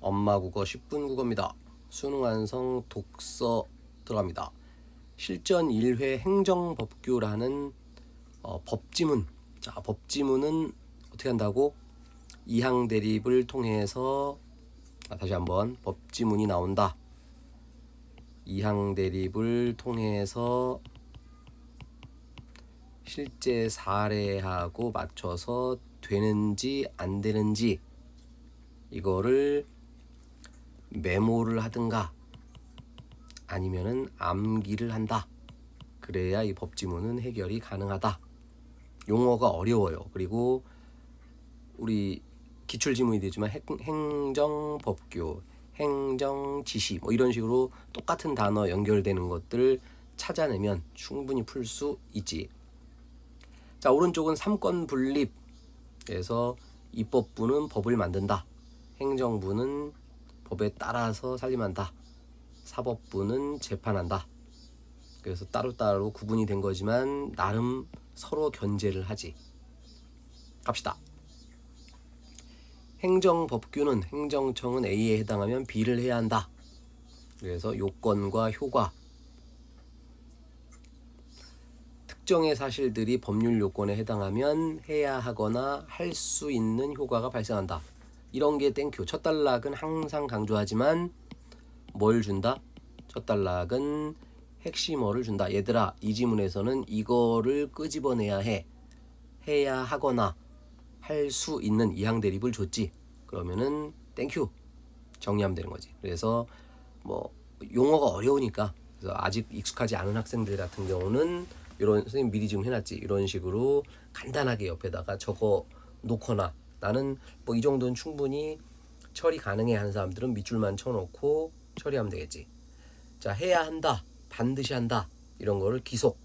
엄마 국어 10분 국어입니다. 수능 완성 독서 들어갑니다. 실전 1회 행정법규라는 법지문. 자, 법지문은 어떻게 한다고? 이항 대립을 통해서 다시 한번 법지문이 나온다. 이항 대립을 통해서 실제 사례하고 맞춰서 되는지 안 되는지 이거를 메모를 하든가 아니면은 암기를 한다. 그래야 이 법지문은 해결이 가능하다. 용어가 어려워요. 그리고 우리 기출지문이 되지만 행정법규, 행정지시 뭐 이런 식으로 똑같은 단어 연결되는 것들 찾아내면 충분히 풀 수 있지. 자, 오른쪽은 삼권 분립에서 입법부는 법을 만든다. 행정부는 법에 따라서 살림한다. 사법부는 재판한다. 그래서 따로따로 구분이 된 거지만 나름 서로 견제를 하지. 갑시다. 행정법규는 행정청은 A에 해당하면 B를 해야 한다. 그래서 요건과 효과. 특정의 사실들이 법률 요건에 해당하면 해야 하거나 할 수 있는 효과가 발생한다. 이런 게 땡큐. 첫 단락은 항상 강조하지만 뭘 준다? 첫 단락은 핵심어를 준다. 얘들아, 이 지문에서는 이거를 끄집어내야 해. 해야 하거나 할 수 있는 이항 대립을 줬지. 그러면은 땡큐. 정리하면 되는 거지. 그래서 뭐 용어가 어려우니까 그래서 아직 익숙하지 않은 학생들 같은 경우는 이런 선생님 미리 지금 해놨지. 이런 식으로 간단하게 옆에다가 적어 놓거나 나는 뭐 이 정도는 충분히 처리 가능해 하는 사람들은 밑줄만 쳐놓고 처리하면 되겠지. 자, 해야 한다, 반드시 한다 이런 거를 기속.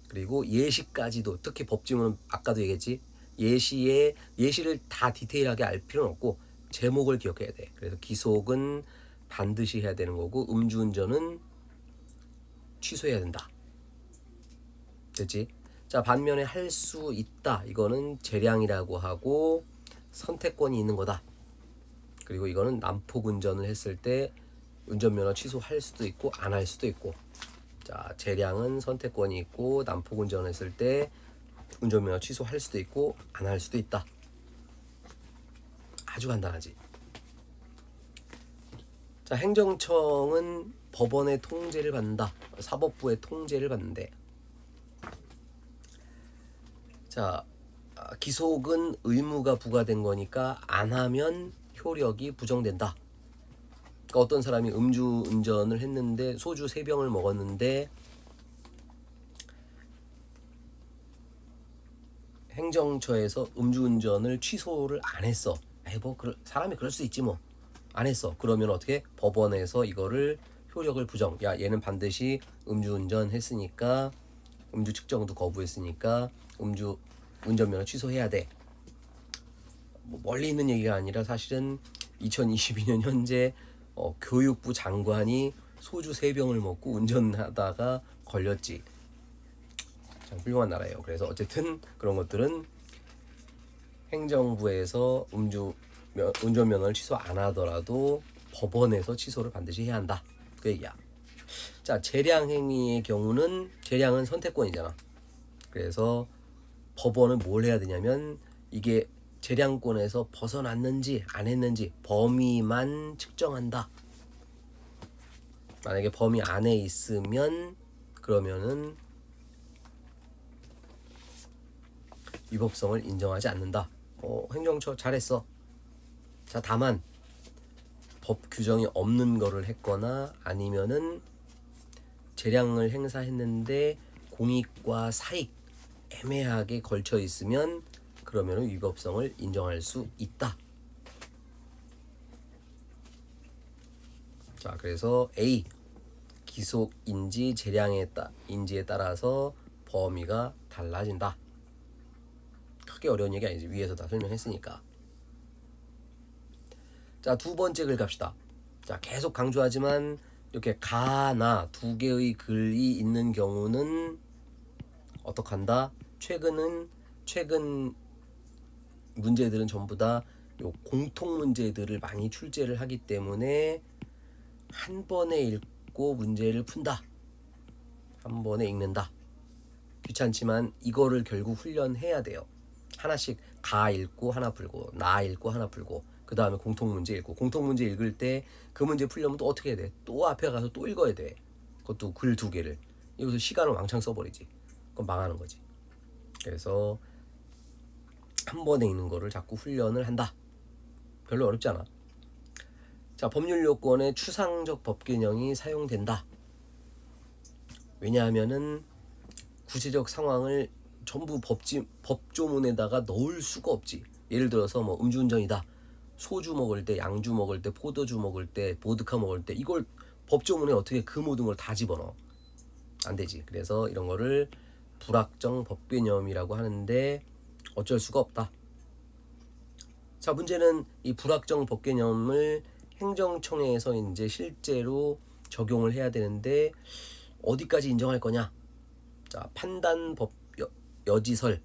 그리고 예시까지도 특히 법지문은 아까도 얘기했지. 예시를 다 디테일하게 알 필요는 없고 제목을 기억해야 돼. 그래서 기속은 반드시 해야 되는 거고 음주운전은 취소해야 된다. 됐지? 자, 반면에 할 수 있다. 이거는 재량이라고 하고 선택권이 있는 거다. 그리고 이거는 난폭 운전을 했을 때 운전면허 취소할 수도 있고 안 할 수도 있고. 자, 재량은 선택권이 있고 난폭 운전을 했을 때 운전면허 취소할 수도 있고 안 할 수도 있다. 아주 간단하지. 자, 행정청은 법원의 통제를 받는다. 사법부의 통제를 받는데. 자, 기속은 의무가 부과된 거니까 안 하면 효력이 부정된다. 그러니까 어떤 사람이 음주운전을 했는데 소주 3병을 먹었는데 행정처에서 음주운전을 취소를 안 했어. 사람이 그럴 수 있지 뭐. 안 했어. 그러면 어떻게? 법원에서 이거를 효력을 부정. 야, 얘는 반드시 음주운전 했으니까 음주 측정도 거부했으니까 운전면허 취소해야 돼. 뭐 멀리 있는 얘기가 아니라 사실은 2022년 현재 교육부 장관이 소주 3병을 먹고 운전하다가 걸렸지. 참 훌륭한 나라예요. 그래서 어쨌든 그런 것들은 행정부에서 운전면허를 취소 안 하더라도 법원에서 취소를 반드시 해야 한다. 그 얘기야. 자, 재량행위의 경우는 재량은 선택권이잖아. 그래서 법원은 뭘 해야 되냐면 이게 재량권에서 벗어났는지 안 했는지 범위만 측정한다. 만약에 범위 안에 있으면 그러면은 위법성을 인정하지 않는다. 행정처 잘했어. 자, 다만 법 규정이 없는 거를 했거나 아니면은 재량을 행사했는데 공익과 사익 애매하게 걸쳐 있으면 그러면은 위법성을 인정할 수 있다. 자, 그래서 A 기속인지 재량인지에 따라서 범위가 달라진다. 크게 어려운 얘기 아니지. 위에서 다 설명했으니까. 자, 두 번째 글 갑시다. 자, 계속 강조하지만 이렇게 가나 두 개의 글이 있는 경우는 어떡한다? 최근 문제들은 전부 다 요 공통 문제들을 많이 출제를 하기 때문에 한 번에 읽고 문제를 푼다. 한 번에 읽는다. 귀찮지만 이거를 결국 훈련해야 돼요. 하나씩 가 읽고 하나 풀고 나 읽고 하나 풀고 그 다음에 공통문제 읽고 공통문제 읽을 때 그 문제 풀려면 또 어떻게 해야 돼? 또 앞에 가서 또 읽어야 돼. 그것도 글 2개를. 여기서 시간을 왕창 써버리지. 그건 망하는 거지. 그래서 한 번에 읽는 거를 자꾸 훈련을 한다. 별로 어렵지 않아. 자, 법률 요건에 추상적 법 개념이 사용된다. 왜냐하면은 구체적 상황을 전부 법조문에다가 넣을 수가 없지. 예를 들어서 뭐 음주운전이다. 소주 먹을 때, 양주 먹을 때, 포도주 먹을 때, 보드카 먹을 때 이걸 법조문에 어떻게 그 모든 걸 다 집어넣어? 안 되지. 그래서 이런 거를 불확정 법 개념이라고 하는데 어쩔 수가 없다. 자, 문제는 이 불확정 법 개념을 행정청에서 이제 실제로 적용을 해야 되는데 어디까지 인정할 거냐? 자, 판단법 여지설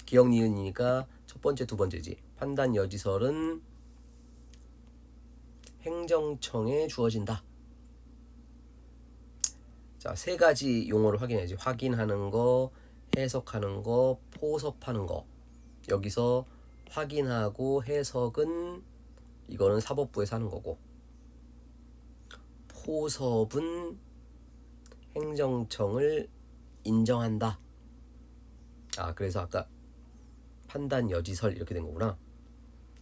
기억 니은이니까 첫 번째 두 번째지. 판단 여지설은 행정청에 주어진다. 자, 세 가지 용어를 확인해야지. 확인하는 거, 해석하는 거, 포섭하는 거. 여기서 확인하고 해석은 이거는 사법부에서 하는 거고, 포섭은 행정청을 인정한다. 아, 그래서 아까 판단 여지설 이렇게 된 거구나.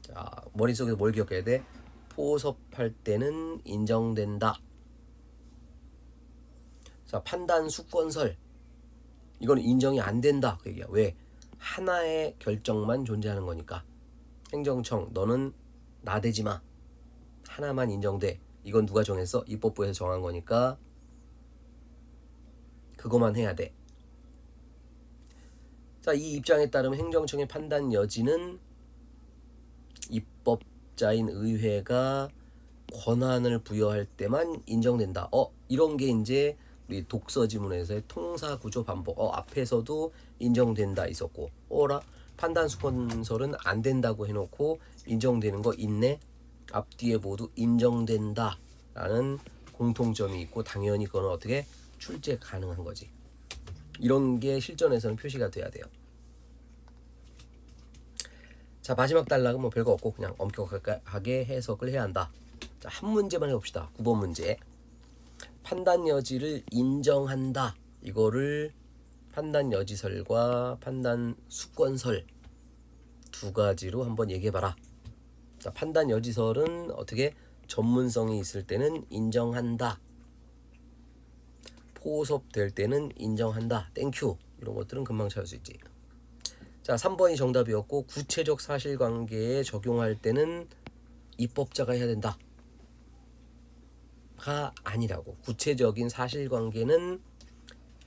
자, 머릿속에서 뭘 기억해야 돼? 포섭할 때는 인정된다. 자, 판단 수권설 이거는 인정이 안 된다 그 얘기야. 왜? 하나의 결정만 존재하는 거니까. 행정청 너는 나대지 마. 하나만 인정돼. 이건 누가 정했어? 입법부에서 정한 거니까 그거만 해야 돼. 자, 이 입장에 따르면 행정청의 판단 여지는 입법자인 의회가 권한을 부여할 때만 인정된다. 이런 게 이제 우리 독서 지문에서의 통사 구조 반복. 앞에서도 인정된다 있었고, 판단 수권설은 안 된다고 해놓고 인정되는 거 있네. 앞뒤에 모두 인정된다라는 공통점이 있고 당연히 그건 어떻게 출제 가능한 거지. 이런 게 실전에서는 표시가 돼야 돼요. 자, 마지막 단락은 뭐 별거 없고 그냥 엄격하게 해석을 해야 한다. 자, 한 문제만 해봅시다. 9번 문제. 판단 여지를 인정한다. 이거를 판단 여지설과 판단 수권설 두 가지로 한번 얘기해봐라. 자, 판단 여지설은 어떻게 전문성이 있을 때는 인정한다. 포섭될 때는 인정한다. 땡큐. 이런 것들은 금방 찾을 수 있지. 자, 3번이 정답이었고 구체적 사실관계에 적용할 때는 입법자가 해야 된다. 가 아니라고. 구체적인 사실관계는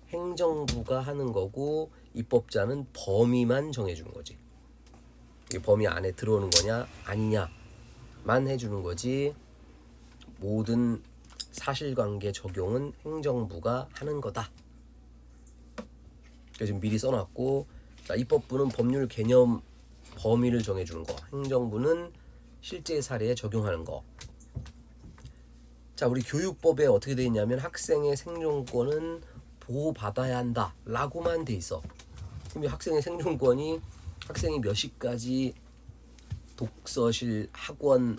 행정부가 하는 거고 입법자는 범위만 정해주는 거지. 이 범위 안에 들어오는 거냐 아니냐만 해주는 거지. 모든 사실관계 적용은 행정부가 하는 거다. 그래서 지금 미리 써놨고, 자, 입법부는 법률 개념 범위를 정해주는 거, 행정부는 실제 사례에 적용하는 거. 자, 우리 교육법에 어떻게 되어 있냐면 학생의 생존권은 보호받아야 한다 라고만 돼 있어. 그럼 학생의 생존권이 학생이 몇 시까지 독서실, 학원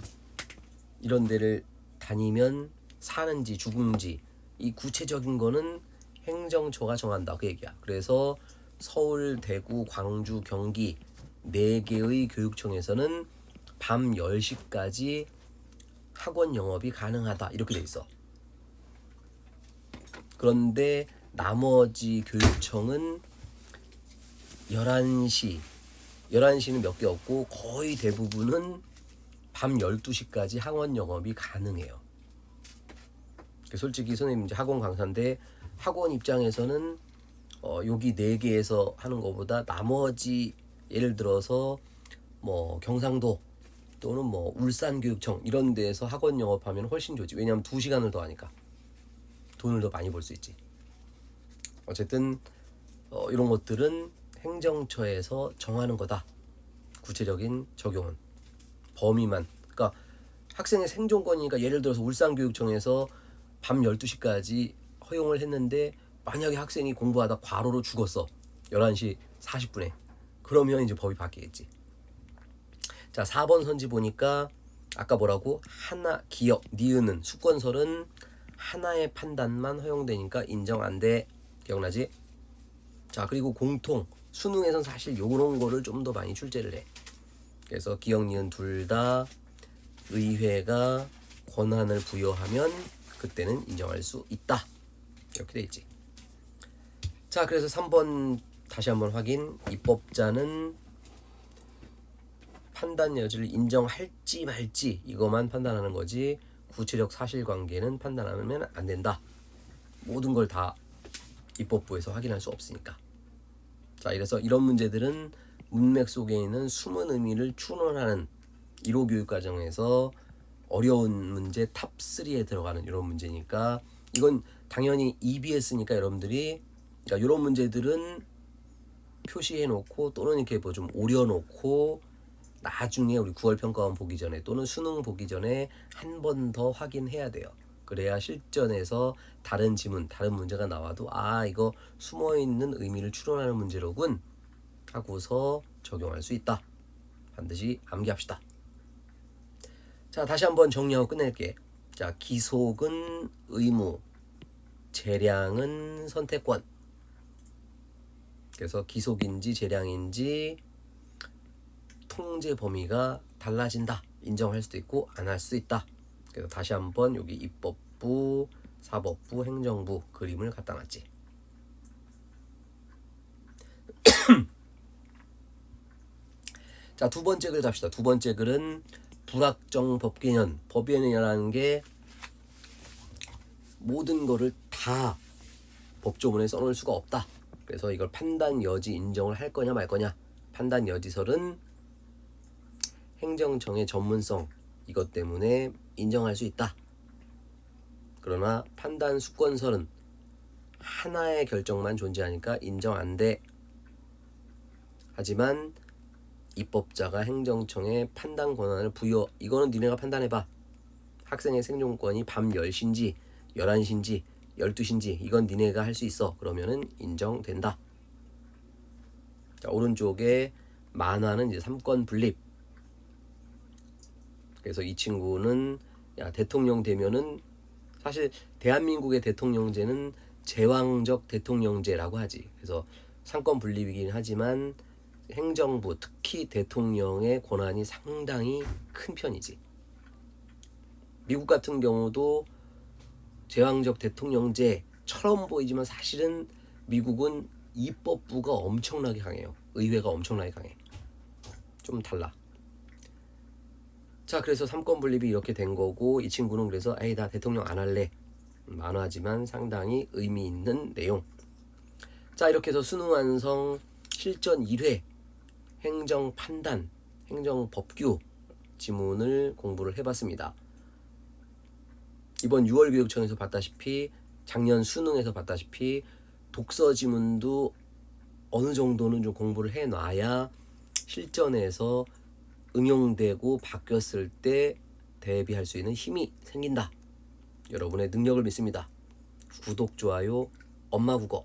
이런 데를 다니면 사는지 죽는지 이 구체적인 거는 행정처가 정한다 그 얘기야. 그래서 서울, 대구, 광주, 경기 4개의 교육청에서는 밤 10시까지 학원 영업이 가능하다 이렇게 돼 있어. 그런데 나머지 교육청은 11시는 몇 개 없고 거의 대부분은 밤 12시까지 학원 영업이 가능해요. 솔직히 선생님 이제 학원 강사인데 학원 입장에서는 여기 4개에서 하는 것보다 나머지 예를 들어서 뭐 경상도 또는 뭐 울산교육청 이런 데에서 학원 영업하면 훨씬 좋지. 왜냐하면 2시간을 더 하니까 돈을 더 많이 벌 수 있지. 어쨌든 이런 것들은 행정처에서 정하는 거다. 구체적인 적용은. 범위만. 그러니까 학생의 생존권이니까 예를 들어서 울산교육청에서 밤 12시까지 허용을 했는데 만약에 학생이 공부하다 과로로 죽었어. 11시 40분에. 그러면 이제 법이 바뀌겠지. 자, 4번 선지 보니까 아까 뭐라고? 하나, 기억, 니은은, 수권설은 하나의 판단만 허용되니까 인정 안 돼. 기억나지? 자, 그리고 공통, 수능에선 사실 요런 거를 좀 더 많이 출제를 해. 그래서 기억, 니은 둘 다 의회가 권한을 부여하면 그때는 인정할 수 있다. 이렇게 돼 있지. 자, 그래서 3번 다시 한번 확인. 입법자는 판단 여지를 인정할지 말지 이것만 판단하는 거지 구체적 사실관계는 판단하면 안 된다. 모든 걸 다 입법부에서 확인할 수 없으니까. 자, 이래서 이런 문제들은 문맥 속에 있는 숨은 의미를 추론하는 1호 교육과정에서 어려운 문제 탑 3에 들어가는 이런 문제니까 이건 당연히 EBS니까 여러분들이 그러니까 이런 문제들은 표시해 놓고 또는 이렇게 뭐 좀 오려놓고 나중에 우리 9월 평가원 보기 전에 또는 수능 보기 전에 한 번 더 확인해야 돼요. 그래야 실전에서 다른 지문, 다른 문제가 나와도 아, 이거 숨어있는 의미를 추론하는 문제로군 하고서 적용할 수 있다. 반드시 암기합시다. 자, 다시 한번 정리하고 끝낼게. 자, 기속은 의무, 재량은 선택권. 그래서 기속인지 재량인지 통제 범위가 달라진다. 인정할 수도 있고 안 할 수도 있다. 그래서 다시 한번 여기 입법부, 사법부, 행정부 그림을 갖다 놨지. 자, 두 번째 글 갑시다. 두 번째 글은 불확정 법개념. 법개념이라는 게 모든 거를 다 법조문에 써놓을 수가 없다. 그래서 이걸 판단 여지 인정을 할 거냐 말 거냐. 판단 여지설은 행정청의 전문성 이것 때문에 인정할 수 있다. 그러나 판단 수권설은 하나의 결정만 존재하니까 인정 안 돼. 하지만 입법자가 행정청에 판단 권한을 부여. 이거는 니네가 판단해봐. 학생의 생존권이 밤 10시인지 11시인지 12시인지 이건 니네가 할 수 있어. 그러면은 인정된다. 자, 오른쪽에 만화는 이제 3권 분립. 그래서 이 친구는 야, 대통령 되면은 사실 대한민국의 대통령제는 제왕적 대통령제라고 하지. 그래서 3권 분립이긴 하지만 행정부 특히 대통령의 권한이 상당히 큰 편이지. 미국 같은 경우도 제왕적 대통령제처럼 보이지만 사실은 미국은 입법부가 엄청나게 강해요. 의회가 엄청나게 강해. 좀 달라. 자, 그래서 3권 분립이 이렇게 된 거고 이 친구는 그래서 에이 나 대통령 안 할래. 만화지만 상당히 의미 있는 내용. 자, 이렇게 해서 수능 완성 실전 1회 행정 판단, 행정 법규 지문을 공부를 해봤습니다. 이번 6월 교육청에서 봤다시피 작년 수능에서 봤다시피 독서 지문도 어느 정도는 좀 공부를 해놔야 실전에서 응용되고 바뀌었을 때 대비할 수 있는 힘이 생긴다. 여러분의 능력을 믿습니다. 구독, 좋아요, 엄마 국어.